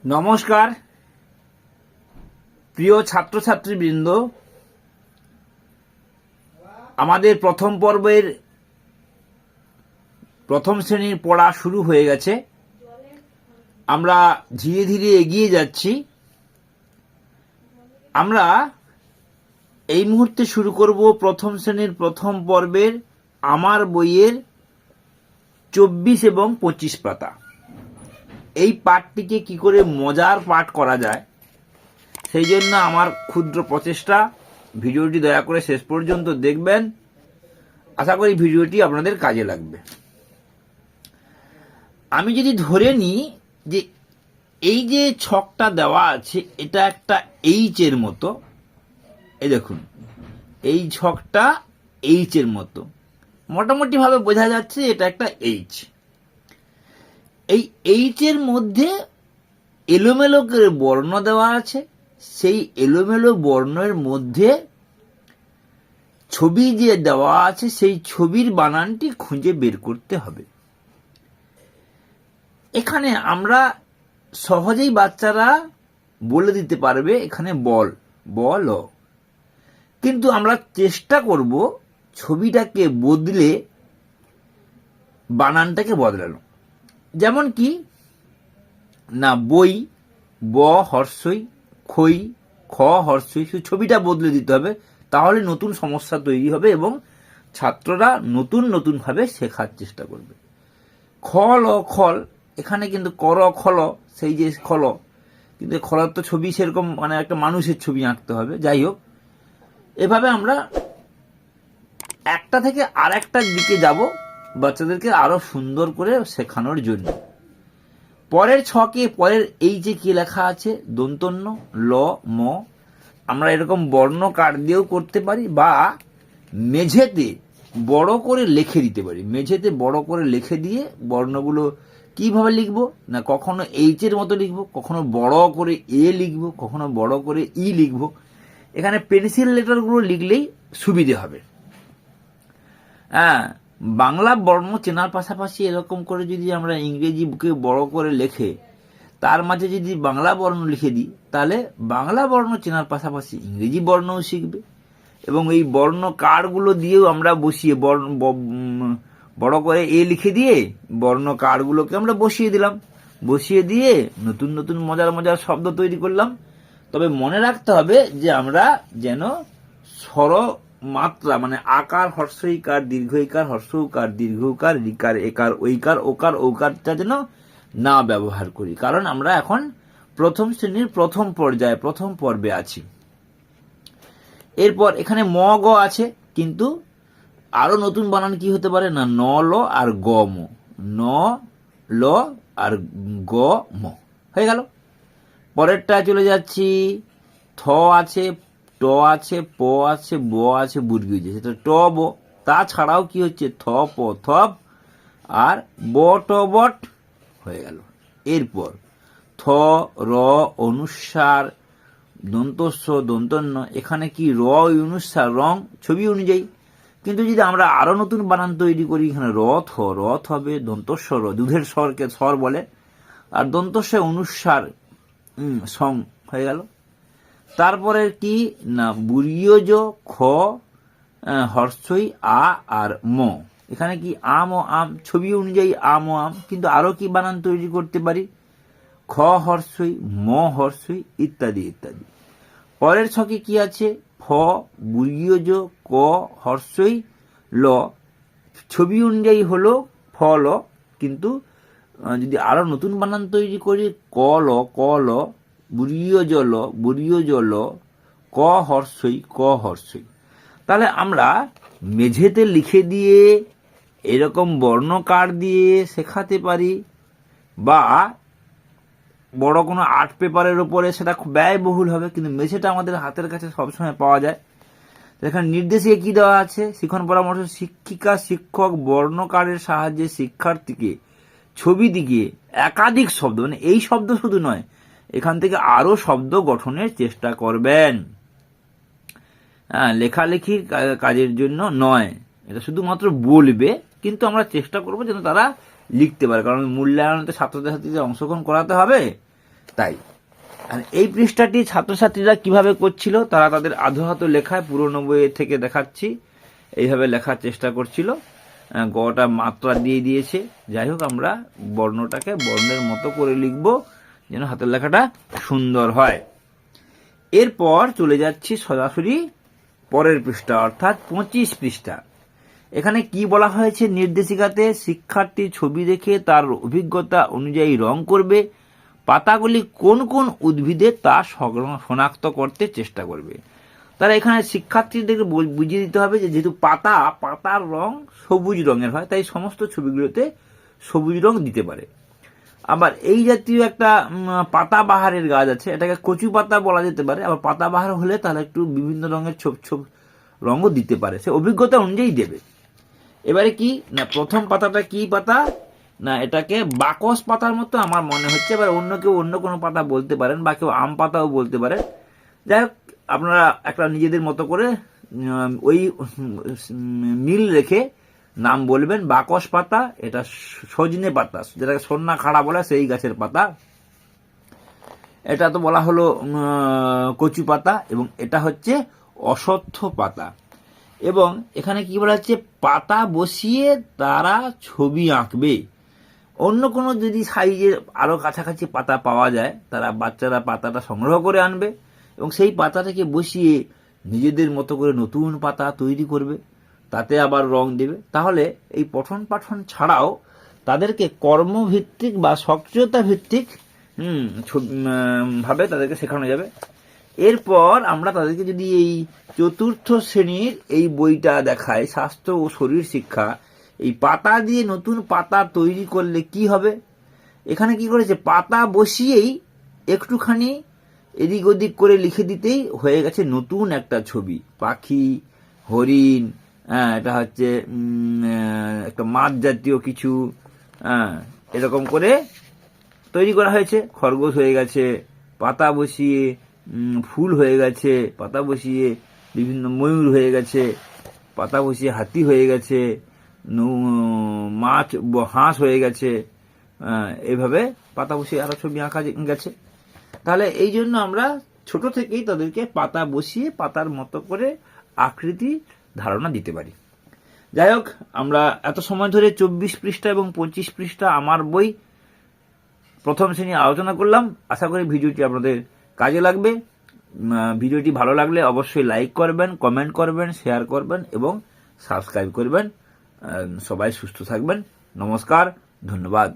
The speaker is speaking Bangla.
নমস্কার প্রিয় ছাত্রছাত্রীবৃন্দ, আমাদের প্রথম পর্বের প্রথম শ্রেণীর পড়া শুরু হয়ে গেছে। আমরা ধীরে ধীরে এগিয়ে যাচ্ছি। আমরা এই মুহূর্তে শুরু করব প্রথম শ্রেণীর প্রথম পর্বের আমার বইয়ের 24 এবং 25 পাতা। এই পাঠটিকে কি করে মজার পাঠ করা যায় সেই জন্য আমার ক্ষুদ্র প্রচেষ্টা। ভিডিওটি দয়া করে শেষ পর্যন্ত দেখবেন। আশা করি ভিডিওটি আপনাদের কাজে লাগবে। আমি যদি ধরে নিই যে এই যে ছকটা দেওয়া আছে এটা একটা এইচ এর মতো, এই দেখুন এই ছকটা এইচ এর মতো, মোটামুটি ভাবে বোঝা যাচ্ছে এটা একটা এইচ। এই এইচ এর মধ্যে এলোমেলো করে বর্ণ দেওয়া আছে। সেই এলোমেলো বর্ণের মধ্যে ছবি যে দেওয়া আছে সেই ছবির বানানটি খুঁজে বের করতে হবে। এখানে আমরা সহজেই বাচ্চারা বলে দিতে পারবে এখানে বল বল, কিন্তু আমরা চেষ্টা করব ছবিটাকে বদলে বানানটাকে বদলানো। যেমন কি না, বই ব হর্ষই, খই খ হর্ষই, ছবিটা বদলে দিতে হবে। তাহলে নতুন সমস্যা তৈরি হবে এবং ছাত্ররা নতুন নতুন ভাবে শেখার চেষ্টা করবে। খল ও খল, এখানে কিন্তু কর খল, সেই যে খল, কিন্তু খলের তো ছবি সেরকম মানে একটা মানুষের ছবি আঁকতে হবে। যাই হোক, এভাবে আমরা একটা থেকে আর একটার দিকে যাব বাচ্চাদেরকে আরো সুন্দর করে শেখানোর জন্য। পরের ছকে পরের এই যে কি লেখা আছে দন্তন্য ল ম, আমরা এরকম বর্ণ কার্ড দিয়েও করতে পারি বা মেঝেতে বড় করে লিখে দিতে পারি। মেঝেতে বড় করে লিখে দিয়ে বর্ণগুলো কিভাবে লিখবো না, কখনো এইচ এর মতো লিখবো, কখনো বড় করে এ লিখবো, কখনো বড় করে ই লিখবো। এখানে পেন্সিল লেটারগুলো লিখলেই সুবিধে হবে। হ্যাঁ, বাংলা বর্ণ চেনার পাশাপাশি এরকম করে যদি আমরা ইংরেজি বুকে বড় করে লিখে তার মাঝে যদি বাংলা বর্ণ লিখে দিই, তাহলে বাংলা বর্ণ চেনার পাশাপাশি ইংরেজি বর্ণও শিখবে। এবং এই বর্ণ কার্ডগুলো দিয়েও আমরা বসিয়ে বড় করে এ লিখে দিয়ে বর্ণ কার্ডগুলোকে আমরা বসিয়ে দিলাম। বসিয়ে দিয়ে নতুন নতুন মজার মজার শব্দ তৈরি করলাম। তবে মনে রাখতে হবে যে আমরা যেন স্বর মাত্রা মানে আকার হর্ষইকার দীর্ঘইকার হর্ষউকার দীর্ঘউকার রিকার একার ঐকার ওকার ঔকারটা যেন না ব্যবহার করি, কারণ আমরা এখন প্রথম শ্রেণীর প্রথম পর্যায়ে প্রথম পর্বে আছি। এরপর এখানে ম গ আছে, কিন্তু আরো নতুন বানান কি হতে পারে না, ন ল আর গ ম, ন ল আর গ ম হয়ে গেল। পরেরটা চলে যাচ্ছি, থ আছে, ট আছে, প আছে, ব আছে, বুর্গি আছে, সেটা ট ব। তাছাড়াও কি হচ্ছে থ প থপ আর ব ট বট হয়ে গেল। এরপর থ র অনুস্বার দন্তস্ব দন্তন্য, এখানে কি র অনুস্বার রং ছবি অনুযায়ী। কিন্তু যদি আমরা আরো নতুন বানান তৈরি করি, এখানে রথ হবে, দন্তস্ব র দুধের স্বরকে স্বর বলে, আর দন্তস্ব অনুস্বার সং হয়ে গেল। তারপরে কি না, বুর্গীয় খ হর্ষই আ আর ম, এখানে কি আম ও আম ছবি অনুযায়ী আম ও আম। কিন্তু আরো কি বানান তৈরি করতে পারি, খ হর্ষই ম হর্ষই ইত্যাদি ইত্যাদি। পরের ছকে কি আছে, ফ বুর্গীয় ক হর্ষই ল, ছবি অনুযায়ী হলো ফ ল। কিন্তু যদি আরো নতুন বানান তৈরি করি, ক ল বুর্গীয় ল ক হর্ষই, তাহলে আমরা মেঝেতে লিখে দিয়ে এরকম বর্ণ কার্ড দিয়ে শেখাতে পারি, বা বড় কোনো আর্ট পেপারের উপরে সেটা খুব ব্যয়বহুল হবে, কিন্তু মেঝেটা আমাদের হাতের কাছে সবসময় পাওয়া যায়। এখানে নির্দেশে কি দেওয়া আছে, শিক্ষণ পরামর্শ, শিক্ষিকা শিক্ষক বর্ণ কার্ডের সাহায্যে শিক্ষার্থীকে ছবি দিকে একাধিক শব্দ, মানে এই শব্দ শুধু নয়, এখান থেকে আরো শব্দ গঠনের চেষ্টা করবেন। লেখালেখির কাজের জন্য নয়, এটা শুধুমাত্র বলবে, কিন্তু আমরা চেষ্টা করবো যেন তারা লিখতে পারে, কারণ মূল্যায়নতে ছাত্রছাত্রীদের অংশগ্রহণ করাতে হবে। তাই আর এই পৃষ্ঠাটি ছাত্রছাত্রীরা কিভাবে করছিল, তারা তাদের আধো হাতে লেখায় পুরোনো বইয়ের থেকে দেখাচ্ছি এইভাবে লেখার চেষ্টা করছিল। গটা মাত্রা দিয়ে দিয়েছে। যাই হোক, আমরা বর্ণটাকে বর্ণের মতো করে লিখব যেন হাতের লেখাটা সুন্দর হয়। এরপর চলে যাচ্ছি সরাসরি পরের পৃষ্ঠা, অর্থাৎ 25 পৃষ্ঠা। এখানে কি বলা হয়েছে নির্দেশিকাতে, শিক্ষার্থী ছবি দেখে তার অভিজ্ঞতা অনুযায়ী রং করবে, পাতাগুলি কোন কোন উদ্ভিদে তা শনাক্ত করতে চেষ্টা করবে। তারা এখানে শিক্ষার্থীদেরকে বুঝিয়ে দিতে হবে যে যেহেতু পাতার রং সবুজ রঙের হয়, তাই সমস্ত ছবিগুলোতে সবুজ রং দিতে পারে। আবার এই জাতীয় একটা পাতাবাহারের গাছ আছে, এটাকে কচু পাতা বলা যেতে পারে। আবার পাতাবাহার হলে তাহলে একটু বিভিন্ন রঙের ছোপ ছোপ রঙও দিতে পারে, সে অভিজ্ঞতা অনুযায়ী দেবে। এবারে কি না, প্রথম পাতাটা কি পাতা না, এটাকে বাকস পাতার মতো আমার মনে হচ্ছে। এবার অন্য কেউ অন্য কোনো পাতা বলতে পারেন, বা কেউ আম পাতাও বলতে পারেন। যাই হোক, আপনারা একটা নিজেদের মতো করে ওই মিল রেখে নাম বলবেন। বাকস পাতা, এটা সজনে পাতা, যেটাকে সন্না খাড়া বলে, সেই গাছের পাতা। এটা তো বলা হলো কচু পাতা, এবং এটা হচ্ছে অশ্বত্থ পাতা। এবং এখানে কি বলা হচ্ছে, পাতা বসিয়ে তারা ছবি আঁকবে। অন্য কোনো যদি সাইজের আরো কাছাকাছি পাতা পাওয়া যায়, বাচ্চারা পাতাটা সংগ্রহ করে আনবে এবং সেই পাতাটাকে বসিয়ে নিজেদের মতো করে নতুন পাতা তৈরি করবে, তাতে আবার রং দেবে। তাহলে এই পঠন পাঠন ছাড়াও তাদেরকে কর্মভিত্তিক বা সক্রিয়তা ভিত্তিক ভাবে তাদেরকে শেখানো যাবে। এরপর আমরা তাদেরকে যদি এই 4র্থ শ্রেণীর এই বইটা দেখাই, স্বাস্থ্য ও শরীর শিক্ষা, এই পাতা দিয়ে নতুন পাতা তৈরি করলে কি হবে, এখানে কি করেছে, পাতা বসিয়েই একটুখানি এদিক ওদিক করে লিখে দিতেই হয়ে গেছে নতুন একটা ছবি। পাখি, হরিণ, এটা হচ্ছে একটা মাছ জাতীয় কিছু, এরকম করে তৈরি করা হয়েছে। খরগোশ হয়ে গেছে, পাতা বসিয়ে ফুল হয়ে গেছে, পাতা বসিয়ে বিভিন্ন ময়ূর হয়ে গেছে, পাতা বসিয়ে হাতি হয়ে গেছে, মাছ হাঁস হয়ে গেছে। এইভাবে পাতা বসিয়ে আরো ছবি আঁকা গেছে। তাহলে এই জন্য আমরা ছোট থেকেই তাদেরকে পাতা বসিয়ে পাতার মতো করে আকৃতি ধারণা দিতে পারি। যাই হোক, আমরা এত সময় ধরে 24 পৃষ্ঠা এবং 25 পৃষ্ঠা আমার বই প্রথম শ্রেণী আলোচনা করলাম। আশা করি ভিডিওটি আপনাদের কাজে লাগবে। ভিডিওটি ভালো লাগলে অবশ্যই লাইক করবেন, কমেন্ট করবেন, শেয়ার করবেন এবং সাবস্ক্রাইব করবেন। সবাই সুস্থ থাকবেন। নমস্কার, ধন্যবাদ।